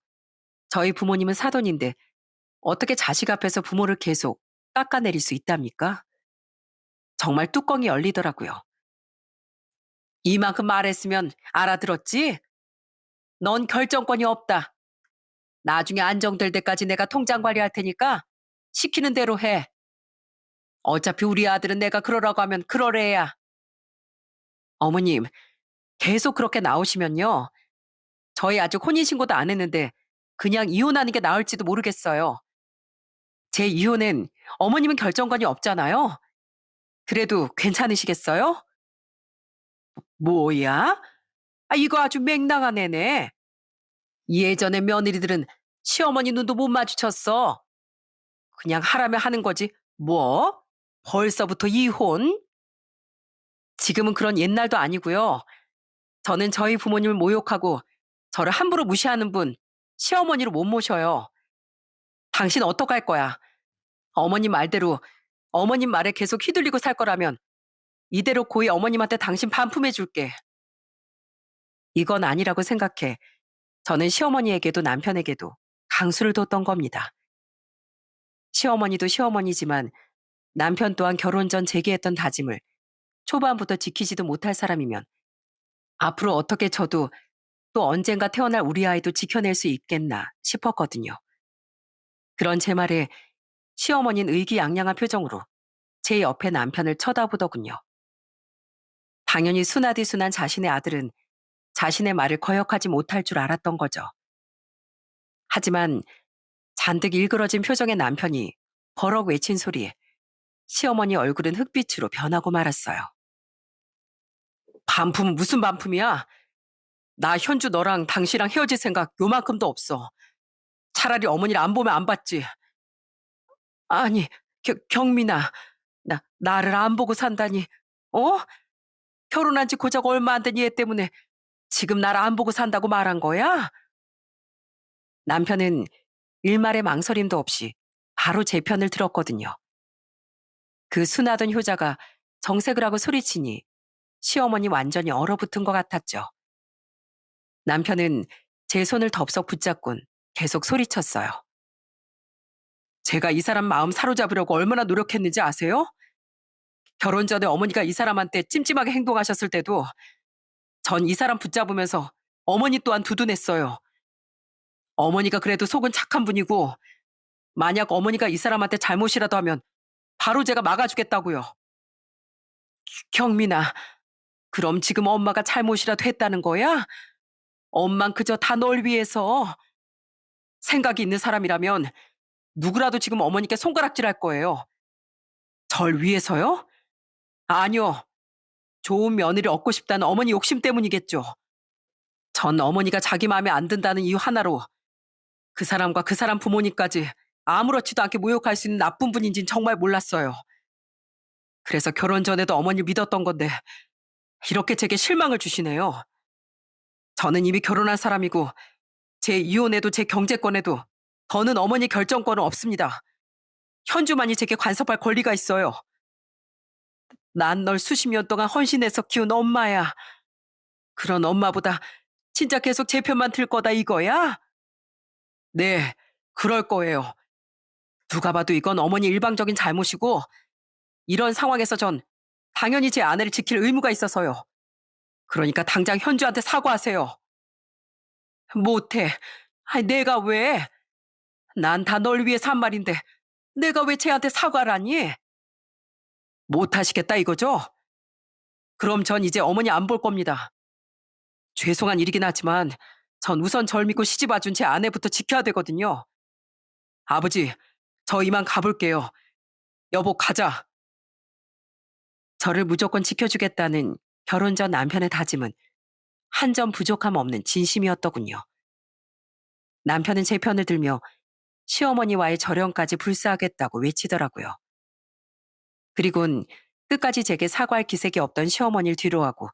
저희 부모님은 사돈인데 어떻게 자식 앞에서 부모를 계속 깎아내릴 수 있답니까? 정말 뚜껑이 열리더라고요. 이만큼 말했으면 알아들었지? 넌 결정권이 없다. 나중에 안정될 때까지 내가 통장 관리할 테니까 시키는 대로 해. 어차피 우리 아들은 내가 그러라고 하면 그러래야. 어머님, 계속 그렇게 나오시면요. 저희 아직 혼인신고도 안 했는데 그냥 이혼하는 게 나을지도 모르겠어요. 제 이혼엔 어머님은 결정권이 없잖아요. 그래도 괜찮으시겠어요? 뭐야? 아, 이거 아주 맹랑한 애네. 예전에 며느리들은 시어머니 눈도 못 마주쳤어. 그냥 하라면 하는 거지. 뭐? 벌써부터 이혼? 지금은 그런 옛날도 아니고요. 저는 저희 부모님을 모욕하고 저를 함부로 무시하는 분, 시어머니로 못 모셔요. 당신 어떡할 거야? 어머님 말대로 어머님 말에 계속 휘둘리고 살 거라면 이대로 고이 어머님한테 당신 반품해 줄게. 이건 아니라고 생각해. 저는 시어머니에게도 남편에게도 강수를 뒀던 겁니다. 시어머니도 시어머니지만 남편 또한 결혼 전 제기했던 다짐을 초반부터 지키지도 못할 사람이면 앞으로 어떻게 저도 또 언젠가 태어날 우리 아이도 지켜낼 수 있겠나 싶었거든요. 그런 제 말에 시어머니는 의기양양한 표정으로 제 옆에 남편을 쳐다보더군요. 당연히 순하디순한 자신의 아들은 자신의 말을 거역하지 못할 줄 알았던 거죠. 하지만 잔뜩 일그러진 표정의 남편이 버럭 외친 소리에 시어머니 얼굴은 흑빛으로 변하고 말았어요. 반품 무슨 반품이야? 나 현주 너랑 당신이랑 헤어질 생각 요만큼도 없어. 차라리 어머니를 안 보면 안 받지. 아니, 경민아, 나를 안 보고 산다니. 어? 결혼한 지 고작 얼마 안 된 얘 때문에 지금 나를 안 보고 산다고 말한 거야? 남편은 일말의 망설임도 없이 바로 제 편을 들었거든요. 그 순하던 효자가 정색을 하고 소리치니 시어머니 완전히 얼어붙은 것 같았죠. 남편은 제 손을 덥석 붙잡곤 계속 소리쳤어요. 제가 이 사람 마음 사로잡으려고 얼마나 노력했는지 아세요? 결혼 전에 어머니가 이 사람한테 찜찜하게 행동하셨을 때도 전 이 사람 붙잡으면서 어머니 또한 두둔했어요. 어머니가 그래도 속은 착한 분이고 만약 어머니가 이 사람한테 잘못이라도 하면 바로 제가 막아주겠다고요. 경민아, 그럼 지금 엄마가 잘못이라도 했다는 거야? 엄만 그저 다 널 위해서. 생각이 있는 사람이라면 누구라도 지금 어머니께 손가락질할 거예요. 절 위해서요? 아니요. 좋은 며느리 얻고 싶다는 어머니 욕심 때문이겠죠. 전 어머니가 자기 마음에 안 든다는 이유 하나로 그 사람과 그 사람 부모님까지 아무렇지도 않게 모욕할 수 있는 나쁜 분인진 정말 몰랐어요. 그래서 결혼 전에도 어머니를 믿었던 건데 이렇게 제게 실망을 주시네요. 저는 이미 결혼한 사람이고 제 이혼에도 제 경제권에도 더는 어머니 결정권은 없습니다. 현주만이 제게 간섭할 권리가 있어요. 난 널 수십 년 동안 헌신해서 키운 엄마야. 그런 엄마보다 진짜 계속 제 편만 들 거다 이거야? 네, 그럴 거예요. 누가 봐도 이건 어머니 일방적인 잘못이고 이런 상황에서 전 당연히 제 아내를 지킬 의무가 있어서요. 그러니까 당장 현주한테 사과하세요. 못해. 아니, 내가 왜? 난 다 널 위해 산 말인데 내가 왜 쟤한테 사과를 하니? 못하시겠다 이거죠? 그럼 전 이제 어머니 안 볼 겁니다. 죄송한 일이긴 하지만 전 우선 절 믿고 시집 와준 제 아내부터 지켜야 되거든요. 아버지, 저 이만 가볼게요. 여보, 가자. 저를 무조건 지켜주겠다는 결혼 전 남편의 다짐은 한 점 부족함 없는 진심이었더군요. 남편은 제 편을 들며 시어머니와의 절연까지 불사하겠다고 외치더라고요. 그리곤 끝까지 제게 사과할 기색이 없던 시어머니를 뒤로하고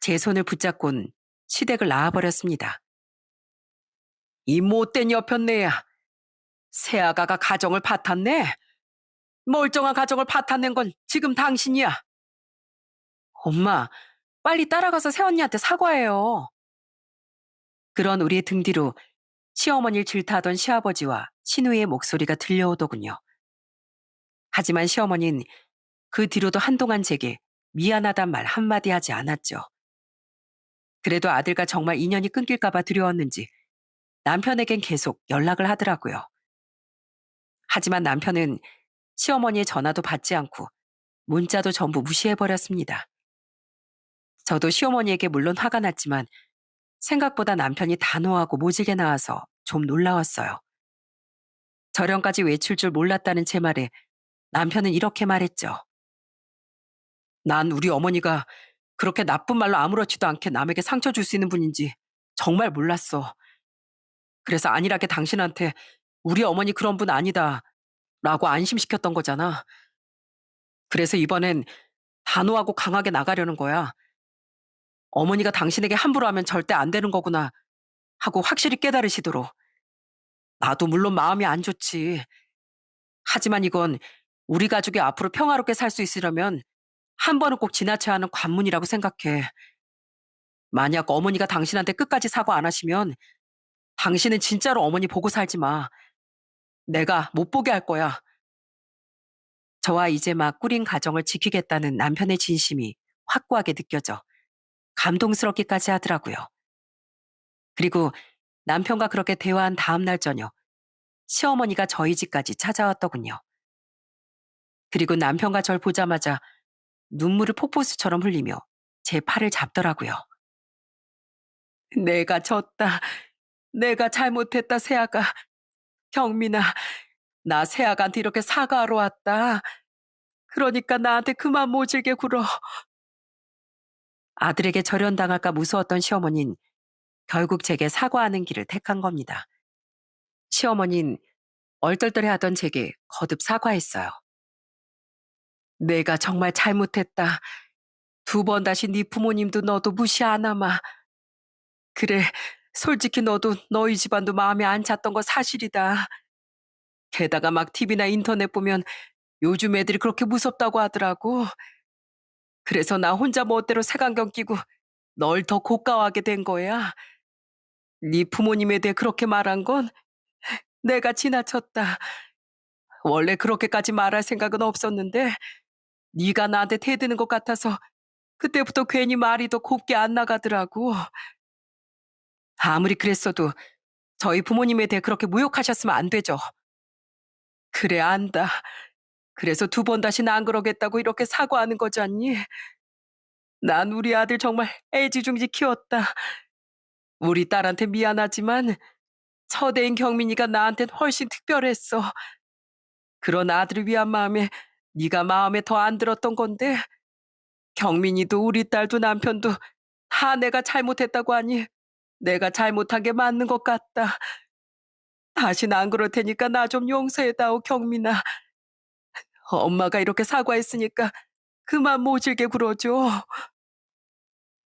제 손을 붙잡곤 시댁을 나와버렸습니다. 이 못된 여편네야. 새아가가 가정을 파탄내? 멀쩡한 가정을 파탄낸 건 지금 당신이야. 엄마, 빨리 따라가서 새언니한테 사과해요. 그런 우리의 등 뒤로 시어머니를 질타하던 시아버지와 시누이의 목소리가 들려오더군요. 하지만 시어머니는 그 뒤로도 한동안 제게 미안하단 말 한마디 하지 않았죠. 그래도 아들과 정말 인연이 끊길까 봐 두려웠는지 남편에겐 계속 연락을 하더라고요. 하지만 남편은 시어머니의 전화도 받지 않고 문자도 전부 무시해버렸습니다. 저도 시어머니에게 물론 화가 났지만 생각보다 남편이 단호하고 모질게 나와서 좀 놀라웠어요. 저령까지 외출 줄 몰랐다는 제 말에 남편은 이렇게 말했죠. 난 우리 어머니가 그렇게 나쁜 말로 아무렇지도 않게 남에게 상처 줄 수 있는 분인지 정말 몰랐어. 그래서 안일하게 당신한테 우리 어머니 그런 분 아니다 라고 안심시켰던 거잖아. 그래서 이번엔 단호하고 강하게 나가려는 거야. 어머니가 당신에게 함부로 하면 절대 안 되는 거구나 하고 확실히 깨달으시도록. 나도 물론 마음이 안 좋지. 하지만 이건 우리 가족이 앞으로 평화롭게 살 수 있으려면 한 번은 꼭 지나쳐야 하는 관문이라고 생각해. 만약 어머니가 당신한테 끝까지 사과 안 하시면 당신은 진짜로 어머니 보고 살지 마. 내가 못 보게 할 거야. 저와 이제 막 꾸린 가정을 지키겠다는 남편의 진심이 확고하게 느껴져 감동스럽기까지 하더라고요. 그리고 남편과 그렇게 대화한 다음 날 저녁, 시어머니가 저희 집까지 찾아왔더군요. 그리고 남편과 절 보자마자 눈물을 폭포수처럼 흘리며 제 팔을 잡더라고요. 내가 졌다. 내가 잘못했다, 세아가. 경민아, 나 세아가한테 이렇게 사과하러 왔다. 그러니까 나한테 그만 모질게 굴어. 아들에게 절연당할까 무서웠던 시어머니는 결국 제게 사과하는 길을 택한 겁니다. 시어머니는 얼떨떨해하던 제게 거듭 사과했어요. 내가 정말 잘못했다. 두 번 다시 네 부모님도 너도 무시 안 하마. 그래, 솔직히 너도 너희 집안도 마음에 안 찼던 거 사실이다. 게다가 막 TV나 인터넷 보면 요즘 애들이 그렇게 무섭다고 하더라고. 그래서 나 혼자 멋대로 색안경 끼고 널 더 고가워하게 된 거야. 네 부모님에 대해 그렇게 말한 건 내가 지나쳤다. 원래 그렇게까지 말할 생각은 없었는데 네가 나한테 대드는 것 같아서 그때부터 괜히 말이 더 곱게 안 나가더라고. 아무리 그랬어도 저희 부모님에 대해 그렇게 모욕하셨으면 안 되죠. 그래, 안다. 그래서 두 번 다시는 안 그러겠다고 이렇게 사과하는 거잖니. 난 우리 아들 정말 애지중지 키웠다. 우리 딸한테 미안하지만 처대인 경민이가 나한텐 훨씬 특별했어. 그런 아들을 위한 마음에 네가 마음에 더 안 들었던 건데 경민이도 우리 딸도 남편도 다 내가 잘못했다고 하니 내가 잘못한 게 맞는 것 같다. 다시는 안 그럴 테니까 나 좀 용서해다오, 경민아. 엄마가 이렇게 사과했으니까 그만 모질게 굴어줘.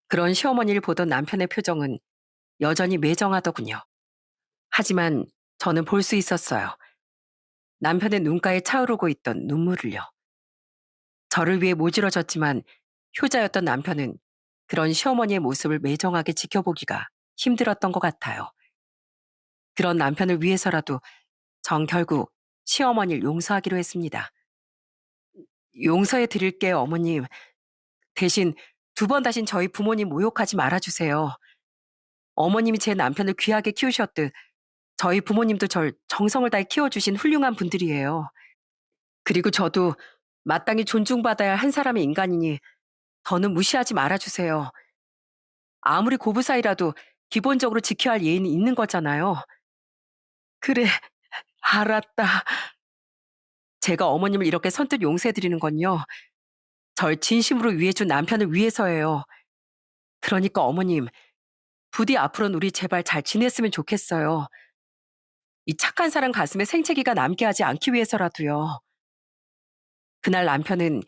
그런 시어머니를 보던 남편의 표정은 여전히 매정하더군요. 하지만 저는 볼 수 있었어요. 남편의 눈가에 차오르고 있던 눈물을요. 저를 위해 모질어졌지만 효자였던 남편은 그런 시어머니의 모습을 매정하게 지켜보기가 힘들었던 것 같아요. 그런 남편을 위해서라도 전 결국 시어머니를 용서하기로 했습니다. 용서해 드릴게요, 어머님. 대신 두 번 다신 저희 부모님 모욕하지 말아주세요. 어머님이 제 남편을 귀하게 키우셨듯 저희 부모님도 절 정성을 다해 키워주신 훌륭한 분들이에요. 그리고 저도 마땅히 존중받아야 할 한 사람의 인간이니 더는 무시하지 말아주세요. 아무리 고부 사이라도 기본적으로 지켜야 할 예의는 있는 거잖아요. 그래, 알았다. 제가 어머님을 이렇게 선뜻 용서해드리는 건요. 절 진심으로 위해준 남편을 위해서예요. 그러니까 어머님, 부디 앞으로는 우리 제발 잘 지냈으면 좋겠어요. 이 착한 사람 가슴에 생채기가 남게 하지 않기 위해서라도요. 그날 남편은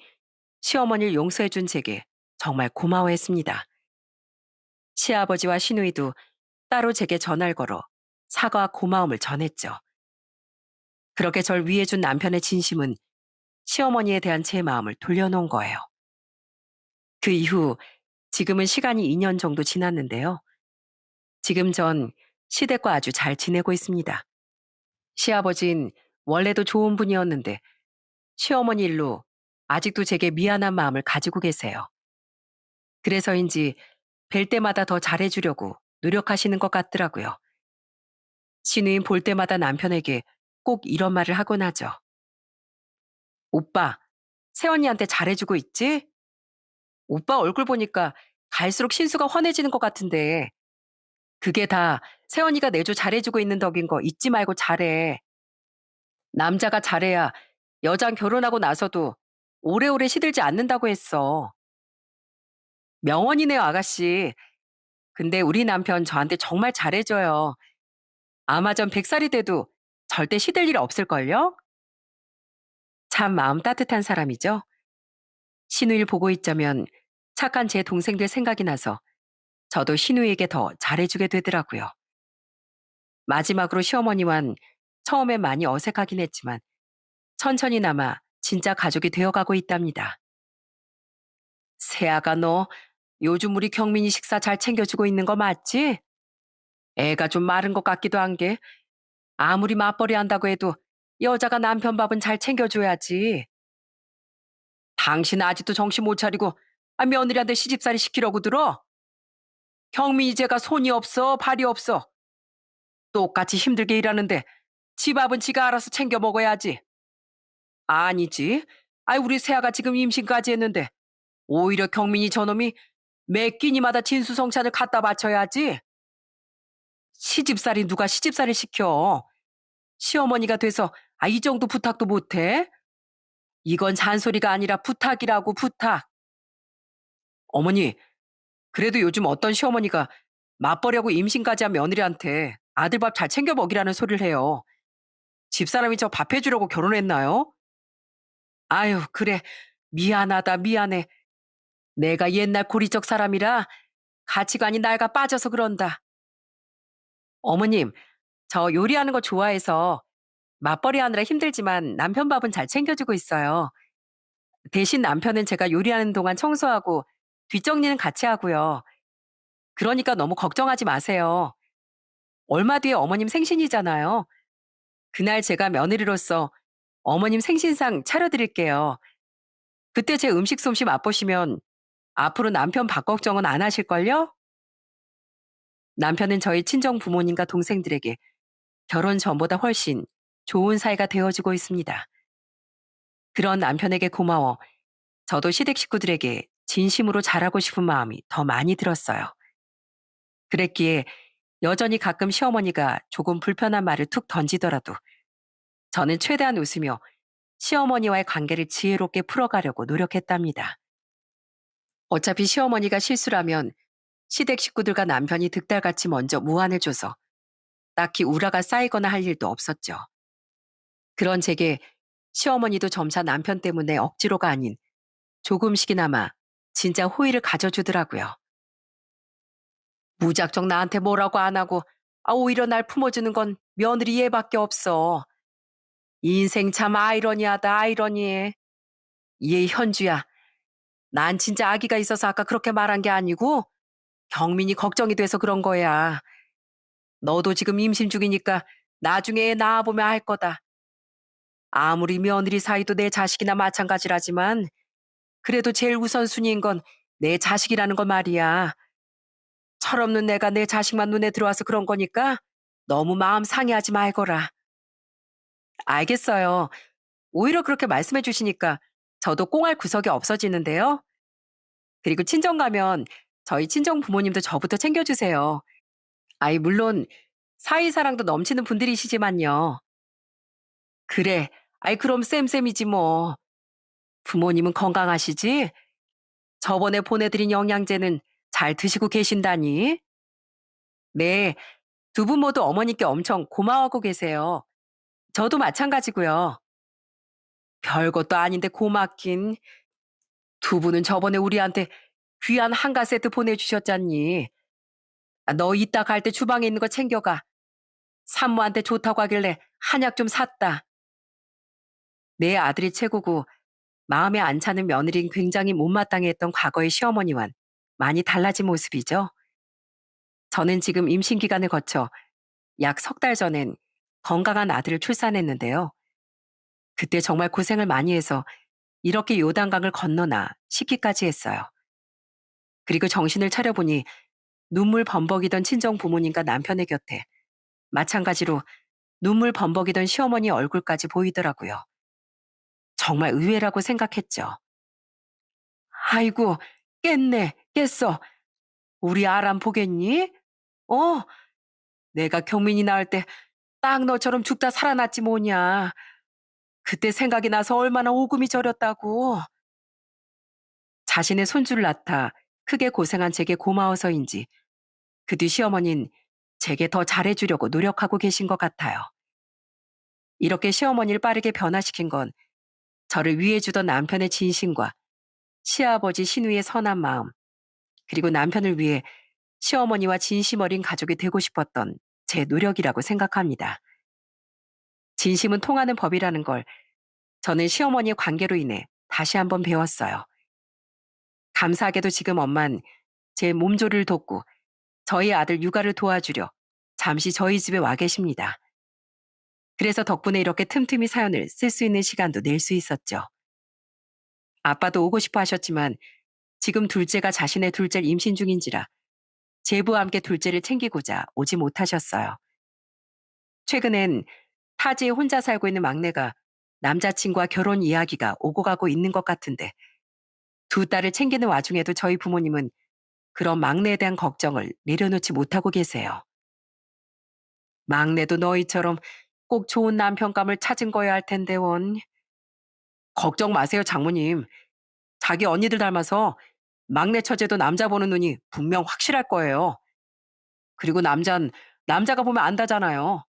시어머니를 용서해준 제게 정말 고마워했습니다. 시아버지와 시누이도 따로 제게 전화를 걸어 사과와 고마움을 전했죠. 그렇게 절 위해준 남편의 진심은 시어머니에 대한 제 마음을 돌려놓은 거예요. 그 이후 지금은 시간이 2년 정도 지났는데요. 지금 전 시댁과 아주 잘 지내고 있습니다. 시아버진 원래도 좋은 분이었는데 시어머니 일로 아직도 제게 미안한 마음을 가지고 계세요. 그래서인지 뵐 때마다 더 잘해주려고 노력하시는 것 같더라고요. 시누인 볼 때마다 남편에게 꼭 이런 말을 하곤 하죠. 오빠, 새언니한테 잘해주고 있지? 오빠 얼굴 보니까 갈수록 신수가 훤해지는 것 같은데 그게 다 새언니가 내조 잘해주고 있는 덕인 거 잊지 말고 잘해. 남자가 잘해야 여장 결혼하고 나서도 오래오래 시들지 않는다고 했어. 명언이네요, 아가씨. 근데 우리 남편 저한테 정말 잘해줘요. 아마 전 100살이 돼도 절대 시들 일 없을걸요? 참 마음 따뜻한 사람이죠. 신우일 보고 있자면 착한 제 동생들 생각이 나서 저도 신우에게 더 잘해주게 되더라고요. 마지막으로 시어머니와는 처음엔 많이 어색하긴 했지만 천천히나마 진짜 가족이 되어가고 있답니다. 세아가 너 요즘 우리 경민이 식사 잘 챙겨주고 있는 거 맞지? 애가 좀 마른 것 같기도 한 게 아무리 맞벌이 한다고 해도 여자가 남편 밥은 잘 챙겨줘야지. 당신 아직도 정신 못 차리고 며느리한테 시집살이 시키려고 들어? 경민이 제가 손이 없어 발이 없어. 똑같이 힘들게 일하는데 집 밥은 지가 알아서 챙겨 먹어야지. 아니지. 우리 세아가 지금 임신까지 했는데 오히려 경민이 저놈이 매 끼니마다 진수성찬을 갖다 바쳐야지. 시집살이 누가 시집살이 시켜. 시어머니가 돼서 이 정도 부탁도 못해? 이건 잔소리가 아니라 부탁이라고 부탁. 어머니, 그래도 요즘 어떤 시어머니가 맞벌이하고 임신까지 한 며느리한테 아들 밥 잘 챙겨 먹이라는 소리를 해요. 집사람이 저 밥 해주려고 결혼했나요? 아유, 그래. 미안하다, 미안해. 내가 옛날 고리적 사람이라 가치관이 낡아 빠져서 그런다. 어머님, 저 요리하는 거 좋아해서 맞벌이 하느라 힘들지만 남편 밥은 잘 챙겨주고 있어요. 대신 남편은 제가 요리하는 동안 청소하고 뒷정리는 같이 하고요. 그러니까 너무 걱정하지 마세요. 얼마 뒤에 어머님 생신이잖아요. 그날 제가 며느리로서 어머님 생신상 차려드릴게요. 그때 제 음식 솜씨 맛보시면 앞으로 남편 밥 걱정은 안 하실걸요? 남편은 저희 친정 부모님과 동생들에게 결혼 전보다 훨씬 좋은 사이가 되어주고 있습니다. 그런 남편에게 고마워 저도 시댁 식구들에게 진심으로 잘하고 싶은 마음이 더 많이 들었어요. 그랬기에 여전히 가끔 시어머니가 조금 불편한 말을 툭 던지더라도 저는 최대한 웃으며 시어머니와의 관계를 지혜롭게 풀어가려고 노력했답니다. 어차피 시어머니가 실수라면 시댁 식구들과 남편이 득달같이 먼저 무안을 줘서 딱히 우라가 쌓이거나 할 일도 없었죠. 그런 제게 시어머니도 점차 남편 때문에 억지로가 아닌 조금씩이나마 진짜 호의를 가져주더라고요. 무작정 나한테 뭐라고 안 하고 오히려 날 품어주는 건 며느리 얘밖에 없어. 인생 참 아이러니하다 아이러니해. 얘 현주야. 난 진짜 아기가 있어서 아까 그렇게 말한 게 아니고 경민이 걱정이 돼서 그런 거야. 너도 지금 임신 중이니까 나중에 애 낳아보면 알 거다. 아무리 며느리 사이도 내 자식이나 마찬가지라지만 그래도 제일 우선순위인 건 내 자식이라는 거 말이야. 철없는 내가 내 자식만 눈에 들어와서 그런 거니까 너무 마음 상해하지 말거라. 알겠어요. 오히려 그렇게 말씀해 주시니까 저도 꽁할 구석이 없어지는데요. 그리고 친정 가면 저희 친정 부모님도 저부터 챙겨주세요. 물론 사이사랑도 넘치는 분들이시지만요. 그래. 그럼 쌤쌤이지 뭐. 부모님은 건강하시지? 저번에 보내드린 영양제는 잘 드시고 계신다니? 네. 두 분 모두 어머니께 엄청 고마워하고 계세요. 저도 마찬가지고요. 별것도 아닌데 고맙긴. 두 분은 저번에 우리한테 귀한 한가 세트 보내주셨잖니. 너 이따 갈 때 주방에 있는 거 챙겨가. 산모한테 좋다고 하길래 한약 좀 샀다. 내 아들이 최고고 마음에 안 차는 며느리는 굉장히 못마땅해했던 과거의 시어머니와는 많이 달라진 모습이죠. 저는 지금 임신 기간을 거쳐 약 석 달 전엔 건강한 아들을 출산했는데요. 그때 정말 고생을 많이 해서 이렇게 요단강을 건너나 식기까지 했어요. 그리고 정신을 차려보니 눈물 범벅이던 친정 부모님과 남편의 곁에 마찬가지로 눈물 범벅이던 시어머니 얼굴까지 보이더라고요. 정말 의외라고 생각했죠. 아이고, 깼네, 깼어. 우리 아람 보겠니? 어, 내가 경민이 낳을 때 딱 너처럼 죽다 살아났지 뭐냐. 그때 생각이 나서 얼마나 오금이 저렸다고. 자신의 손주를 낳다 크게 고생한 제게 고마워서인지 그 뒤 시어머니는 제게 더 잘해주려고 노력하고 계신 것 같아요. 이렇게 시어머니를 빠르게 변화시킨 건 저를 위해주던 남편의 진심과 시아버지 신우의 선한 마음, 그리고 남편을 위해 시어머니와 진심 어린 가족이 되고 싶었던 제 노력이라고 생각합니다. 진심은 통하는 법이라는 걸 저는 시어머니의 관계로 인해 다시 한번 배웠어요. 감사하게도 지금 엄만 제 몸조리를 돕고 저희 아들 육아를 도와주려 잠시 저희 집에 와 계십니다. 그래서 덕분에 이렇게 틈틈이 사연을 쓸 수 있는 시간도 낼 수 있었죠. 아빠도 오고 싶어 하셨지만 지금 둘째가 자신의 둘째를 임신 중인지라 제부와 함께 둘째를 챙기고자 오지 못하셨어요. 최근엔 타지에 혼자 살고 있는 막내가 남자친구와 결혼 이야기가 오고 가고 있는 것 같은데 두 딸을 챙기는 와중에도 저희 부모님은 그런 막내에 대한 걱정을 내려놓지 못하고 계세요. 막내도 너희처럼 꼭 좋은 남편감을 찾은 거야 할 텐데 원. 걱정 마세요, 장모님. 자기 언니들 닮아서 막내 처제도 남자 보는 눈이 분명 확실할 거예요. 그리고 남잔 남자가 보면 안다잖아요.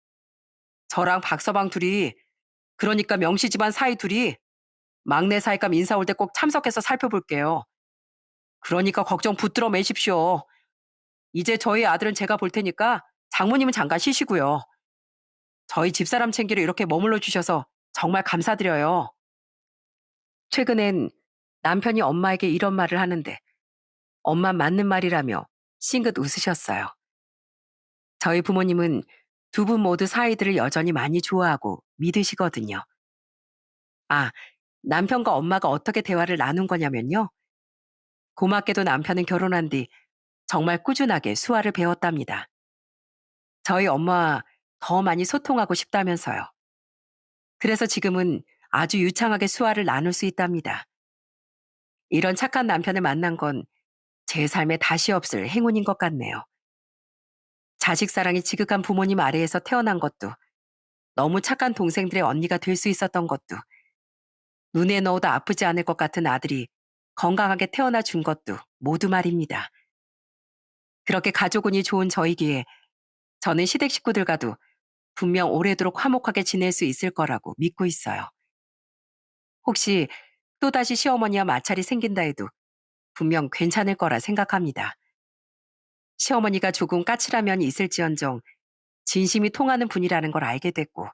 저랑 박서방 둘이, 그러니까 명씨 집안 사이 둘이 막내 사이감 인사 올 때 꼭 참석해서 살펴볼게요. 그러니까 걱정 붙들어 매십시오. 이제 저희 아들은 제가 볼 테니까 장모님은 잠깐 쉬시고요. 저희 집사람 챙기러 이렇게 머물러 주셔서 정말 감사드려요. 최근엔 남편이 엄마에게 이런 말을 하는데 엄마 맞는 말이라며 싱긋 웃으셨어요. 저희 부모님은 두 분 모두 사이들을 여전히 많이 좋아하고 믿으시거든요. 아, 남편과 엄마가 어떻게 대화를 나눈 거냐면요. 고맙게도 남편은 결혼한 뒤 정말 꾸준하게 수화를 배웠답니다. 저희 엄마와 더 많이 소통하고 싶다면서요. 그래서 지금은 아주 유창하게 수화를 나눌 수 있답니다. 이런 착한 남편을 만난 건 제 삶에 다시 없을 행운인 것 같네요. 자식 사랑이 지극한 부모님 아래에서 태어난 것도, 너무 착한 동생들의 언니가 될 수 있었던 것도, 눈에 넣어도 아프지 않을 것 같은 아들이 건강하게 태어나 준 것도 모두 말입니다. 그렇게 가족운이 좋은 저이기에 저는 시댁 식구들과도 분명 오래도록 화목하게 지낼 수 있을 거라고 믿고 있어요. 혹시 또다시 시어머니와 마찰이 생긴다 해도 분명 괜찮을 거라 생각합니다. 시어머니가 조금 까칠한 면이 있을지언정 진심이 통하는 분이라는 걸 알게 됐고,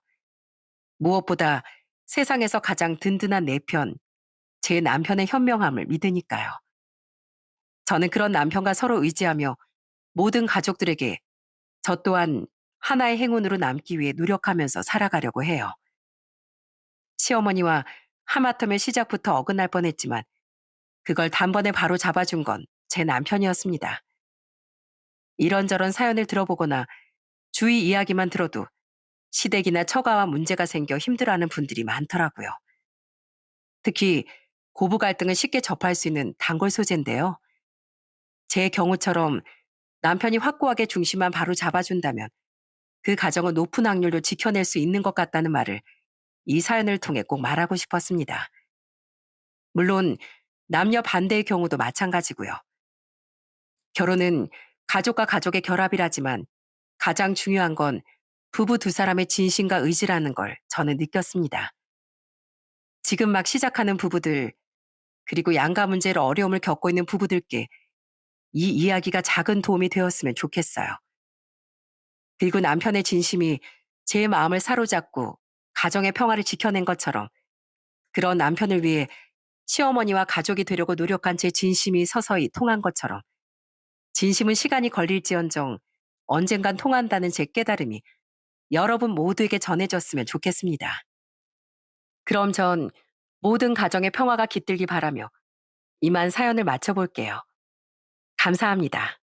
무엇보다 세상에서 가장 든든한 내 편, 제 남편의 현명함을 믿으니까요. 저는 그런 남편과 서로 의지하며 모든 가족들에게 저 또한 하나의 행운으로 남기 위해 노력하면서 살아가려고 해요. 시어머니와 하마터면 시작부터 어긋날 뻔했지만 그걸 단번에 바로 잡아준 건 제 남편이었습니다. 이런저런 사연을 들어보거나 주위 이야기만 들어도 시댁이나 처가와 문제가 생겨 힘들어하는 분들이 많더라고요. 특히 고부 갈등을 쉽게 접할 수 있는 단골 소재인데요. 제 경우처럼 남편이 확고하게 중심만 바로 잡아준다면 그 가정은 높은 확률로 지켜낼 수 있는 것 같다는 말을 이 사연을 통해 꼭 말하고 싶었습니다. 물론 남녀 반대의 경우도 마찬가지고요. 결혼은 가족과 가족의 결합이라지만 가장 중요한 건 부부 두 사람의 진심과 의지라는 걸 저는 느꼈습니다. 지금 막 시작하는 부부들, 그리고 양가 문제로 어려움을 겪고 있는 부부들께 이 이야기가 작은 도움이 되었으면 좋겠어요. 그리고 남편의 진심이 제 마음을 사로잡고 가정의 평화를 지켜낸 것처럼 그런 남편을 위해 시어머니와 가족이 되려고 노력한 제 진심이 서서히 통한 것처럼 진심은 시간이 걸릴지언정 언젠간 통한다는 제 깨달음이 여러분 모두에게 전해졌으면 좋겠습니다. 그럼 전 모든 가정의 평화가 깃들기 바라며 이만 사연을 마쳐볼게요. 감사합니다.